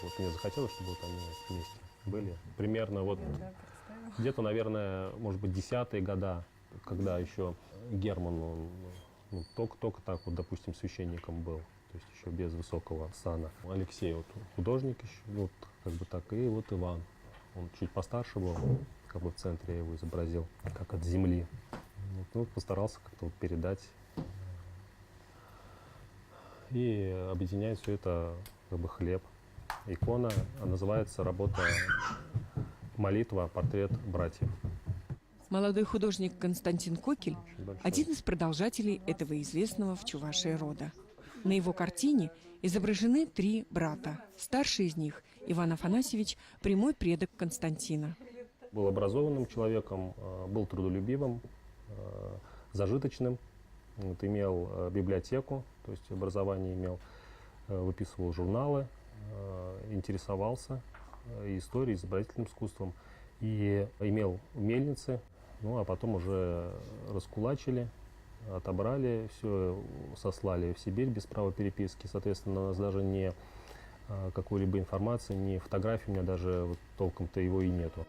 Вот мне захотелось, чтобы вот они вместе были. Примерно вот где-то, наверное, может быть, 10-е года, когда еще Герман, он ну, только так вот, допустим, священником был, то есть еще без высокого сана. Алексей вот художник еще, вот как бы так, и вот Иван, он чуть постарше был, как бы в центре я его изобразил, как от земли. Вот, ну, постарался как-то вот передать и объединять все это как бы хлеб. Икона, называется работа «Молитва. Портрет братьев». Молодой художник Константин Кокель – один из продолжателей этого известного в Чувашии рода. На его картине изображены 3 брата. Старший из них, Иван Афанасьевич, прямой предок Константина. Был образованным человеком, был трудолюбивым, зажиточным, вот, имел библиотеку, то есть образование имел, выписывал журналы, интересовался историей, изобразительным искусством и имел мельницы. Ну, а потом уже раскулачили, отобрали все, сослали в Сибирь без права переписки. Соответственно, у нас даже ни какой-либо информации, ни фотографий у меня даже вот, толком-то его и нету.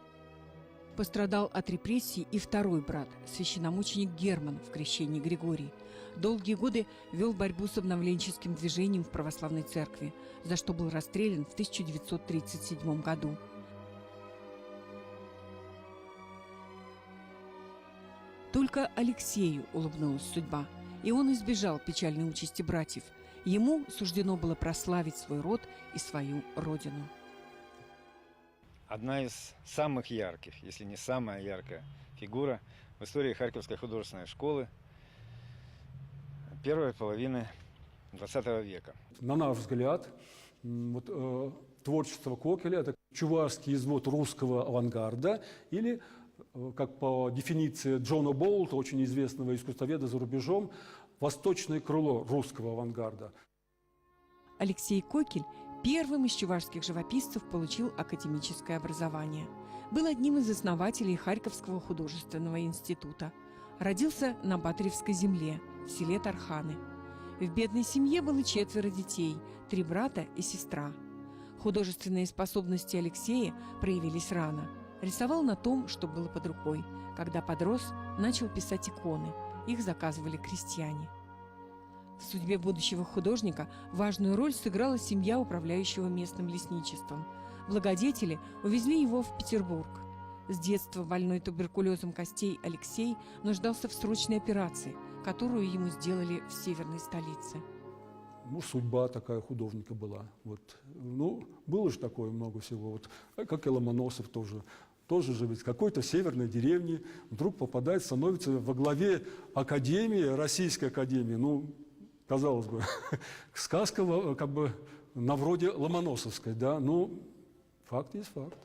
Пострадал от репрессий и второй брат, священномученик Герман в крещении Григорий. Долгие годы вел борьбу с обновленческим движением в православной церкви, за что был расстрелян в 1937 году. Только Алексею улыбнулась судьба, и он избежал печальной участи братьев. Ему суждено было прославить свой род и свою родину. Одна из самых ярких, если не самая яркая фигура в истории Харьковской художественной школы первой половины XX века. На наш взгляд, творчество Кокеля – это чувашский извод русского авангарда или, как по дефиниции Джона Боулта, очень известного искусствоведа за рубежом, восточное крыло русского авангарда. Алексей Кокель первым из чувашских живописцев получил академическое образование. Был одним из основателей Харьковского художественного института. Родился на Батыревской земле, в селе Тарханы. В бедной семье было 4 детей, 3 брата и сестра. Художественные способности Алексея проявились рано. Рисовал на том, что было под рукой. Когда подрос, начал писать иконы. Их заказывали крестьяне. В судьбе будущего художника важную роль сыграла семья управляющего местным лесничеством. Благодетели увезли его в Петербург. С детства больной туберкулезом костей Алексей нуждался в срочной операции, которую ему сделали в северной столице. Ну, судьба такая художника была. Вот. Ну, было же такое много всего. Вот, как и Ломоносов тоже. Тоже же из какой-то северной деревни вдруг попадает, становится во главе академии, Российской академии. Ну, казалось бы, сказка как бы на вроде Ломоносовской, да, ну, факт есть факт.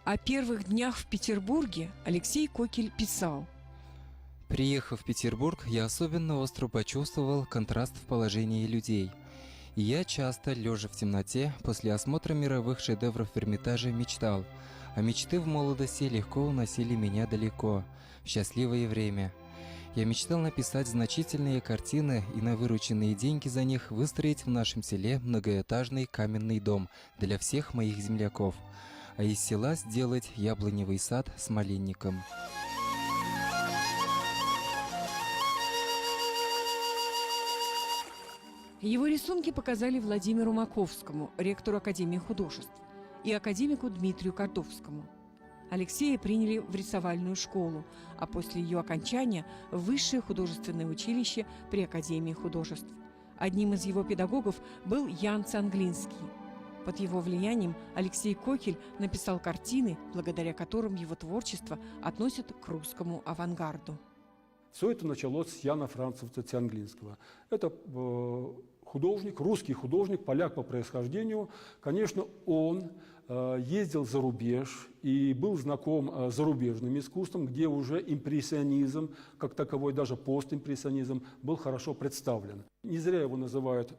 О первых днях в Петербурге Алексей Кокель писал: «Приехав в Петербург, я особенно остро почувствовал контраст в положении людей. И я часто, лежа в темноте, после осмотра мировых шедевров в Эрмитаже, мечтал, а мечты в молодости легко уносили меня далеко, в счастливое время. Я мечтал написать значительные картины и на вырученные деньги за них выстроить в нашем селе многоэтажный каменный дом для всех моих земляков, а из села сделать яблоневый сад с малинником». Его рисунки показали Владимиру Маковскому, ректору Академии художеств, и академику Дмитрию Котовскому. Алексея приняли в рисовальную школу, а после ее окончания – в Высшее художественное училище при Академии художеств. Одним из его педагогов был Ян Цанглинский. Под его влиянием Алексей Кокель написал картины, благодаря которым его творчество относят к русскому авангарду. Все это началось с Яна Францевича Цанглинского. Это художник, русский художник, поляк по происхождению. Конечно, он ездил за рубеж и был знаком с зарубежным искусством, где уже импрессионизм, как таковой, даже постимпрессионизм, был хорошо представлен. Не зря его называют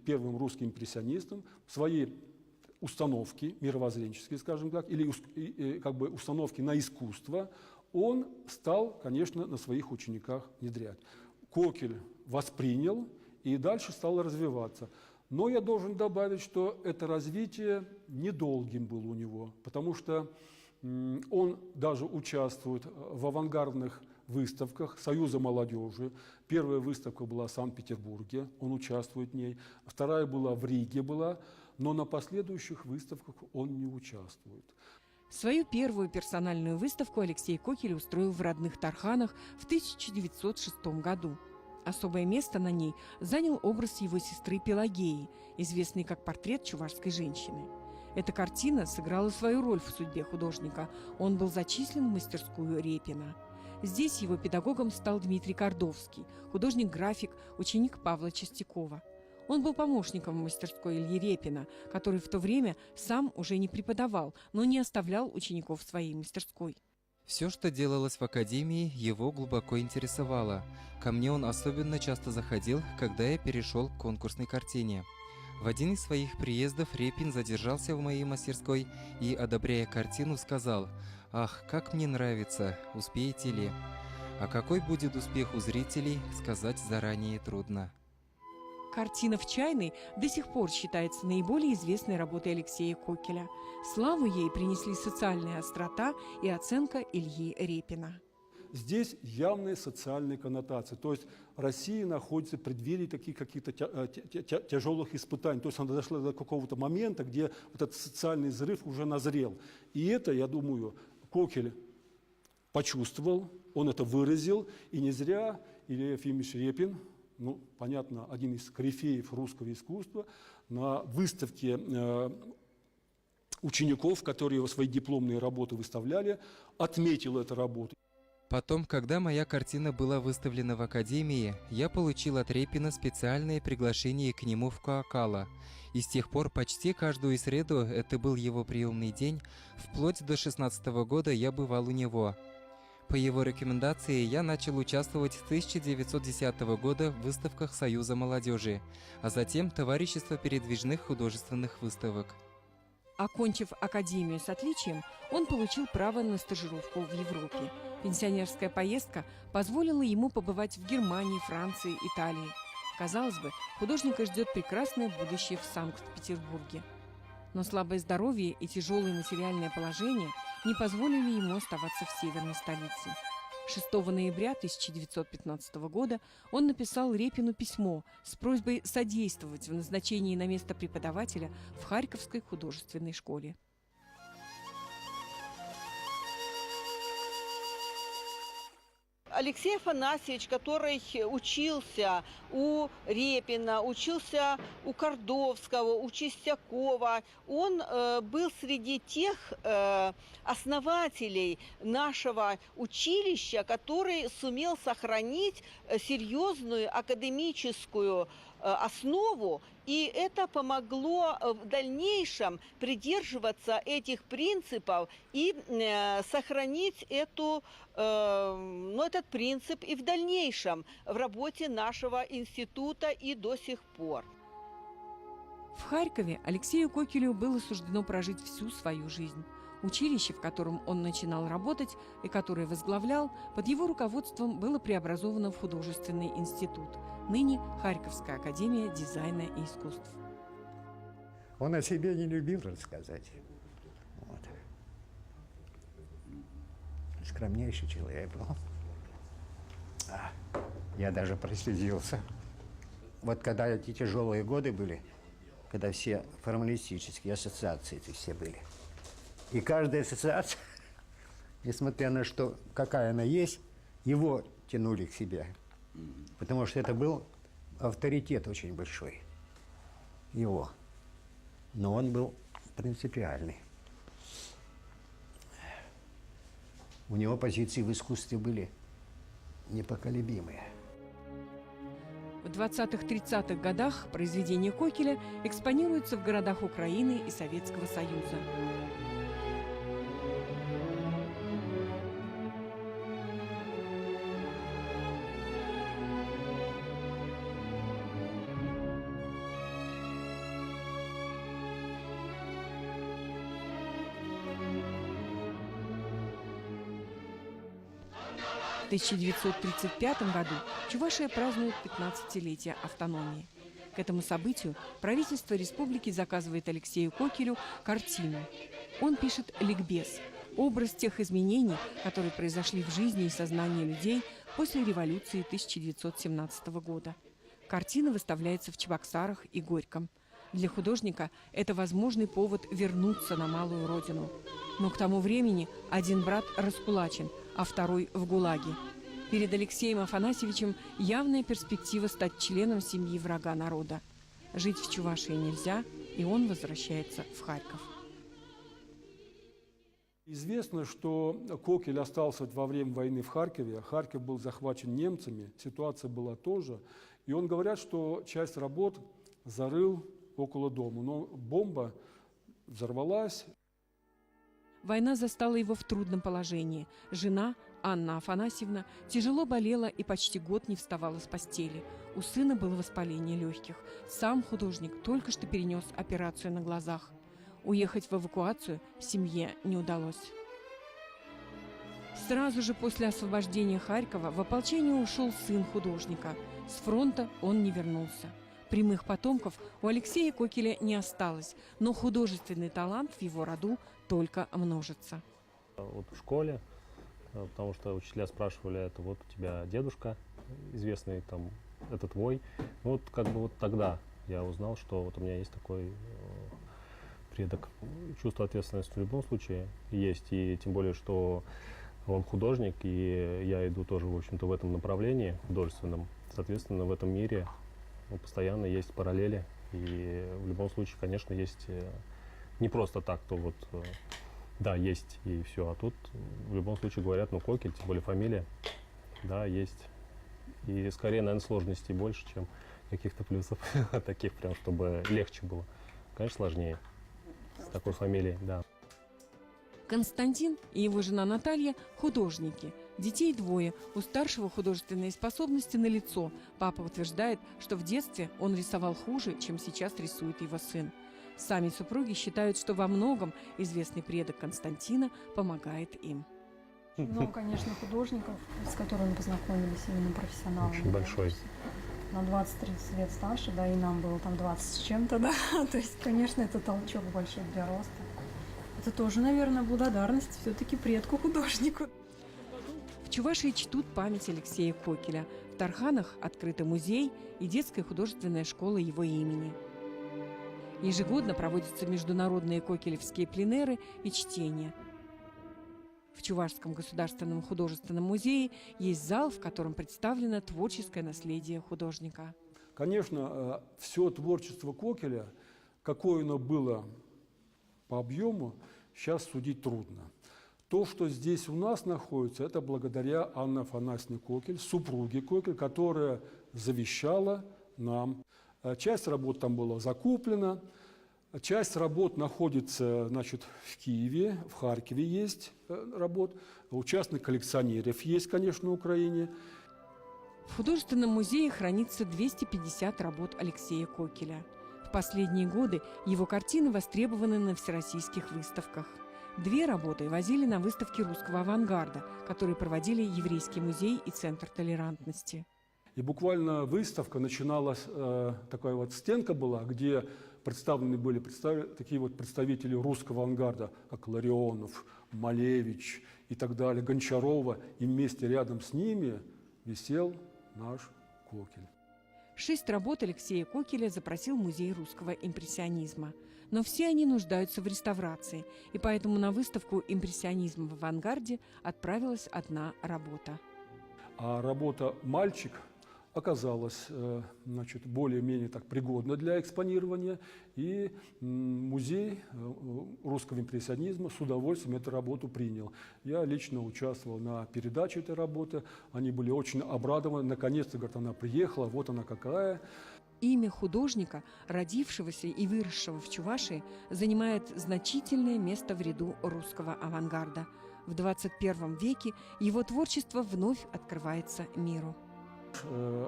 первым русским импрессионистом. Свои установки, мировоззренческие, скажем так, или как бы установки на искусство, он стал, конечно, на своих учениках внедрять. Кокель воспринял и дальше стал развиваться. Но я должен добавить, что это развитие недолгим было у него, потому что он даже участвует в авангардных выставках Союза молодежи. Первая выставка была в Санкт-Петербурге, он участвует в ней. Вторая была в Риге, но на последующих выставках он не участвует. Свою первую персональную выставку Алексей Кокель устроил в родных Тарханах в 1906 году. Особое место на ней занял образ его сестры Пелагеи, известный как портрет чувашской женщины. Эта картина сыграла свою роль в судьбе художника. Он был зачислен в мастерскую Репина. Здесь его педагогом стал Дмитрий Кордовский, художник-график, ученик Павла Чистякова. Он был помощником в мастерской Ильи Репина, который в то время сам уже не преподавал, но не оставлял учеников в своей мастерской. Все, что делалось в академии, его глубоко интересовало. Ко мне он особенно часто заходил, когда я перешел к конкурсной картине. В один из своих приездов Репин задержался в моей мастерской и, одобряя картину, сказал: «Ах, как мне нравится, успеете ли?» А какой будет успех у зрителей, сказать заранее трудно. Картина «В чайной» до сих пор считается наиболее известной работой Алексея Кокеля. Славу ей принесли социальная острота и оценка Ильи Репина. Здесь явные социальные коннотации. То есть Россия находится в преддверии таких каких-то тяжелых испытаний. То есть она дошла до какого-то момента, где вот этот социальный взрыв уже назрел. И это, я думаю, Кокель почувствовал, он это выразил. И не зря Илья Ефимович Репин, понятно, один из корифеев русского искусства, на выставке учеников, которые свои дипломные работы выставляли, отметил эту работу. Потом, когда моя картина была выставлена в академии, я получил от Репина специальное приглашение к нему в Коакала. И с тех пор почти каждую среду, это был его приемный день, вплоть до 16-го года я бывал у него. По его рекомендации я начал участвовать с 1910 года в выставках Союза молодежи, а затем Товарищества передвижных художественных выставок. Окончив академию с отличием, он получил право на стажировку в Европе. Пенсионерская поездка позволила ему побывать в Германии, Франции, Италии. Казалось бы, художника ждет прекрасное будущее в Санкт-Петербурге. Но слабое здоровье и тяжелое материальное положение не позволили ему оставаться в северной столице. 6 ноября 1915 года он написал Репину письмо с просьбой содействовать в назначении на место преподавателя в Харьковской художественной школе. Алексей Афанасьевич, который учился у Репина, учился у Кордовского, у Чистякова, он был среди тех основателей нашего училища, который сумел сохранить серьезную академическую основу, и это помогло в дальнейшем придерживаться этих принципов и сохранить этот принцип и в дальнейшем в работе нашего института и до сих пор. В Харькове Алексею Кокелю было суждено прожить всю свою жизнь. Училище, в котором он начинал работать и которое возглавлял, под его руководством было преобразовано в художественный институт, ныне Харьковская академия дизайна и искусств. Он о себе не любил рассказать. Вот. Скромнейший человек был. Я даже прослезился. Вот когда эти тяжелые годы были, когда все формалистические ассоциации эти все были, и каждая ассоциация, несмотря на что, какая она есть, его тянули к себе. Потому что это был авторитет очень большой. Его. Но он был принципиальный. У него позиции в искусстве были непоколебимые. В 20-30-х годах произведения Кокеля экспонируются в городах Украины и Советского Союза. В 1935 году Чувашия празднует 15-летие автономии. К этому событию правительство республики заказывает Алексею Кокелю картину. Он пишет ликбез – образ тех изменений, которые произошли в жизни и сознании людей после революции 1917 года. Картина выставляется в Чебоксарах и Горьком. Для художника это возможный повод вернуться на малую родину. Но к тому времени один брат раскулачен, а второй в ГУЛАГе. Перед Алексеем Афанасьевичем явная перспектива стать членом семьи врага народа. Жить в Чувашии нельзя, и он возвращается в Харьков. Известно, что Кокель остался во время войны в Харькове. Харьков был захвачен немцами, ситуация была тоже. И он говорят, что часть работ зарыл около дома, но бомба взорвалась. Война застала его в трудном положении. Жена, Анна Афанасьевна, тяжело болела и почти год не вставала с постели. У сына было воспаление легких. Сам художник только что перенес операцию на глазах. Уехать в эвакуацию семье не удалось. Сразу же после освобождения Харькова в ополчение ушел сын художника. С фронта он не вернулся. Прямых потомков у Алексея Кокеля не осталось, но художественный талант в его роду только множится. Вот в школе, потому что учителя спрашивали, это вот у тебя дедушка известный, там, это твой. Вот как бы вот тогда я узнал, что вот у меня есть такой предок. Чувство ответственности в любом случае есть, и тем более, что он художник, и я иду тоже, в общем-то, в этом направлении художественном. Соответственно, в этом мире постоянно есть параллели, и в любом случае, конечно, есть не просто так, то вот, да, есть и все, а тут в любом случае говорят, ну, Кокель, тем более фамилия, да, есть. И скорее, наверное, сложностей больше, чем каких-то плюсов, таких прям, чтобы легче было. Конечно, сложнее с такой фамилией, да. Константин и его жена Наталья – художники. Детей двое, у старшего художественные способности налицо. Папа утверждает, что в детстве он рисовал хуже, чем сейчас рисует его сын. Сами супруги считают, что во многом известный предок Константина помогает им. Много, конечно, художников, с которыми познакомились, именно профессионалами. Очень большой. На 20-30 лет старше, да, и нам было там 20 с чем-то, да. То есть, конечно, это толчок большой для роста. Это тоже, наверное, благодарность все-таки предку-художнику. В Чувашии чтут память Алексея Кокеля. В Тарханах открыты музей и детская художественная школа его имени. Ежегодно проводятся международные кокелевские пленеры и чтения. В Чувашском государственном художественном музее есть зал, в котором представлено творческое наследие художника. Конечно, все творчество Кокеля, какое оно было по объему, сейчас судить трудно. То, что здесь у нас находится, это благодаря Анне Афанасьевне Кокель, супруге Кокель, которая завещала нам. Часть работ там была закуплена, часть работ находится, значит, в Киеве, в Харькове есть работ, участных коллекционеров есть, конечно, на Украине. В художественном музее хранится 250 работ Алексея Кокеля. В последние годы его картины востребованы на всероссийских выставках. 2 работы возили на выставки русского авангарда, которые проводили Еврейский музей и Центр толерантности. И буквально выставка начиналась, такая вот стенка была, где представлены были такие вот представители русского авангарда, как Ларионов, Малевич и так далее, Гончарова. И вместе рядом с ними висел наш Кокель. 6 работ Алексея Кокеля запросил Музей русского импрессионизма. Но все они нуждаются в реставрации, и поэтому на выставку «Импрессионизм в авангарде» отправилась одна работа. А работа «Мальчик» оказалась, значит, более-менее так пригодна для экспонирования, и музей русского импрессионизма с удовольствием эту работу принял. Я лично участвовал на передаче этой работы, они были очень обрадованы, наконец-то, говорят, она приехала, вот она какая. Имя художника, родившегося и выросшего в Чувашии, занимает значительное место в ряду русского авангарда. В 21 веке его творчество вновь открывается миру.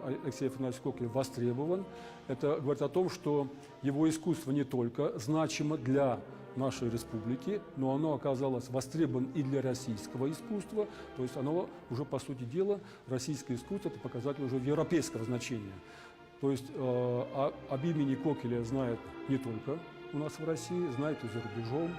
Алексей Афанасьевич Кокель востребован. Это говорит о том, что его искусство не только значимо для нашей республики, но оно оказалось востребовано и для российского искусства. То есть оно уже, по сути дела, российское искусство – это показатель уже европейского значения. То есть об имени Кокеля знают не только у нас в России, знают и за рубежом.